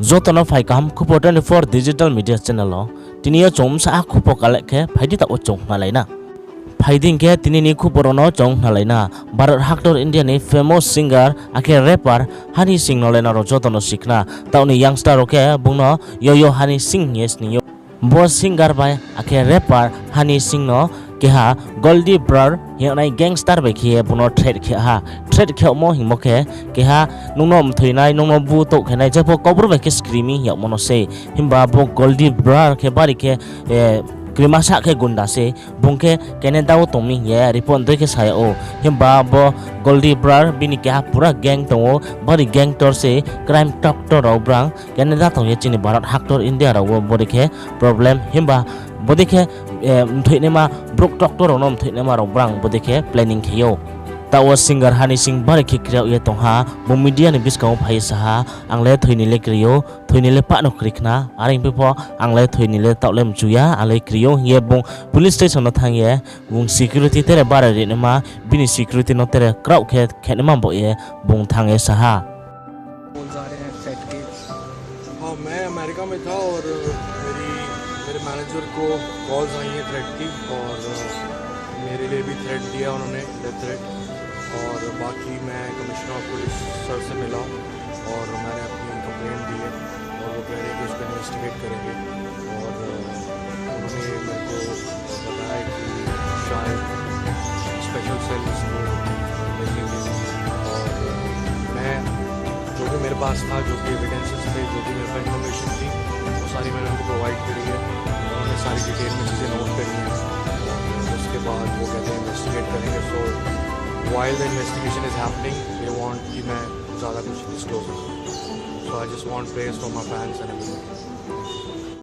Zotono fai kam kupo 24 digital media channel lo tini chom sa kupo kalek ke phaidi ta ochong ngalaina phaiding ke tini ni kupo rono chong ngalaina Bharat actor India ni famous singer ake rapper Honey Singh nolena ro jotono sikna tauni youngster oke bungno yo Honey Singh yes ni yo bo singer bai ake rapper Honey Singh no keha Goldie Brar yang gangster be khie buno thread khia mo himo ke keha nungno mthuinai nungno bu to khenai jepo kobru be ke screaming ya mono se himba bo Goldie Brar ke bari ke krima sa ke gunda se bungke kene daw tomi ye report de ke saya o himba bo Goldie Brar bini ke pura gang to bari gang tor se crime doctor ro brang kene da to ye chini Bharat actor India ro bodi ke problem himba bodi ke mthuine ma brok doctor onom mthuine ma ro brang bodi ke planning khio tawa singer Honey Singh bari ke kriya ye tongha bo media ni biskau phai saha angle thuini le kriyo thuini le pa no krikna aring pepo angle thuini le tawle mchuya ale kriyo ye bong police station no thang ye bong security tere bara re ma bini security no tere crowd ke khenema bo ye bong thang ye saha हाँ मैं America में था और मेरे manager को calls आई हैं threat की और मेरे लिए भी थ्रेट दिया उन्होंने डेथ थ्रेट और बाकी मैं कमिश्नर ऑफ पुलिस सर से मिला हूँ और मैंने अपनी कंप्लेंट दी है और वो कह रहे हैं कि उस पर इन्वेस्टिगेट करेंगे और उन्होंने मेरे को बताया कि शायद स्पेशल सेल इसको देखेंगे और मैं जो भी मेरे पास था जो भी एविडेंसेस थे जो भी मेरे पास इन्फॉर्मेशन थी वो सारी मैंने उनको प्रोवाइड करी है उन्होंने सारी डिटेल में चीज़ें नोट करी हैं उसके बाद वो कहते हैं इन्वेस्टिगेट करेंगे so while the investigation is happening they want कि मैं ज़्यादा कुछ डिस्क्लोज करूँ so I just want prayers from my fans and everyone